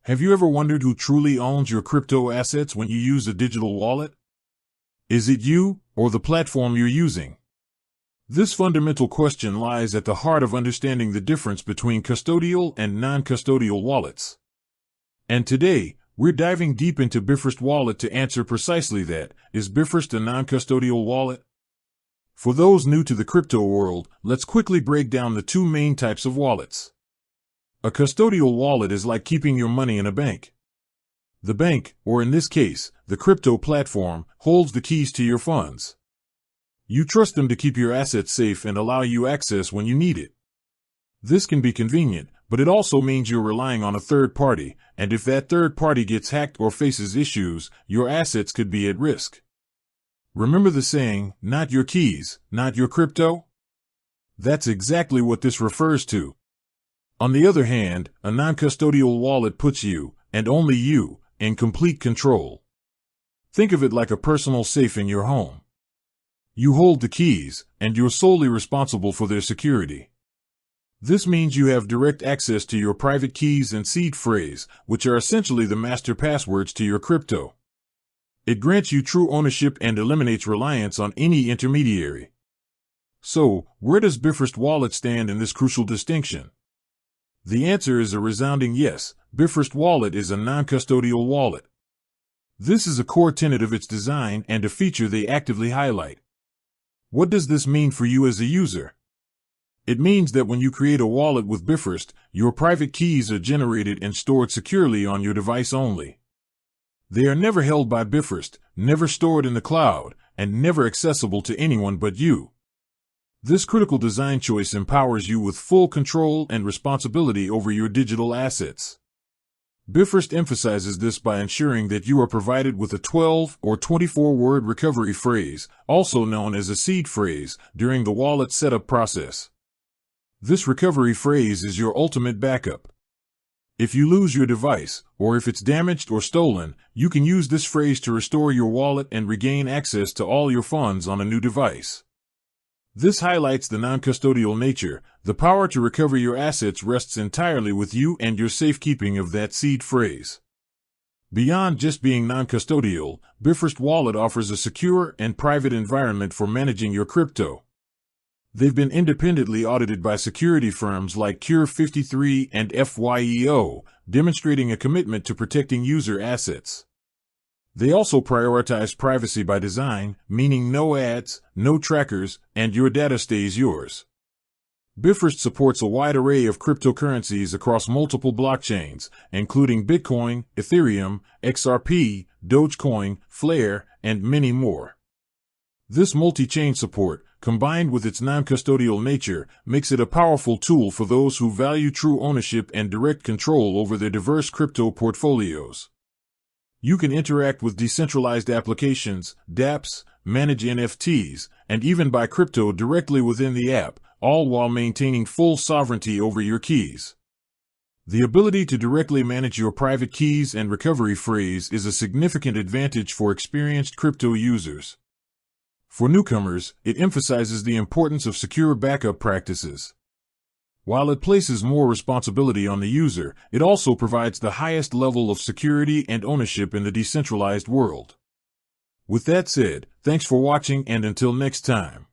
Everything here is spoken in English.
Have you ever wondered who truly owns your crypto assets when you use a digital wallet? Is it you, or the platform you're using? This fundamental question lies at the heart of understanding the difference between custodial and non-custodial wallets. And today, we're diving deep into Bifrost Wallet to answer precisely that. Is Bifrost a non-custodial wallet? For those new to the crypto world, let's quickly break down the two main types of wallets. A custodial wallet is like keeping your money in a bank. The bank, or in this case, the crypto platform, holds the keys to your funds. You trust them to keep your assets safe and allow you access when you need it. This can be convenient, but it also means you're relying on a third party, and if that third party gets hacked or faces issues, your assets could be at risk. Remember the saying, not your keys, not your crypto? That's exactly what this refers to. On the other hand, a non-custodial wallet puts you, and only you, in complete control. Think of it like a personal safe in your home. You hold the keys, and you're solely responsible for their security. This means you have direct access to your private keys and seed phrase, which are essentially the master passwords to your crypto. It grants you true ownership and eliminates reliance on any intermediary. So, where does Bifrost Wallet stand in this crucial distinction? The answer is a resounding yes. Bifrost Wallet is a non-custodial wallet. This is a core tenet of its design and a feature they actively highlight. What does this mean for you as a user? It means that when you create a wallet with Bifrost, your private keys are generated and stored securely on your device only. They are never held by Bifrost, never stored in the cloud, and never accessible to anyone but you. This critical design choice empowers you with full control and responsibility over your digital assets. Bifrost emphasizes this by ensuring that you are provided with a 12 or 24-word recovery phrase, also known as a seed phrase, during the wallet setup process. This recovery phrase is your ultimate backup. If you lose your device, or if it's damaged or stolen, you can use this phrase to restore your wallet and regain access to all your funds on a new device. This highlights the non-custodial nature. The power to recover your assets rests entirely with you and your safekeeping of that seed phrase. Beyond just being non-custodial, Bifrost Wallet offers a secure and private environment for managing your crypto. They've been independently audited by security firms like Cure 53 and FYEO, demonstrating a commitment to protecting user assets. They also prioritize privacy by design, meaning no ads, no trackers, and your data stays yours. Bifrost supports a wide array of cryptocurrencies across multiple blockchains, including Bitcoin, Ethereum, XRP, Dogecoin, Flare, and many more. This multi-chain support, combined with its non-custodial nature, makes it a powerful tool for those who value true ownership and direct control over their diverse crypto portfolios. You can interact with decentralized applications, dApps, manage NFTs, and even buy crypto directly within the app, all while maintaining full sovereignty over your keys. The ability to directly manage your private keys and recovery phrase is a significant advantage for experienced crypto users. For newcomers, it emphasizes the importance of secure backup practices. While it places more responsibility on the user, it also provides the highest level of security and ownership in the decentralized world. With that said, thanks for watching and until next time.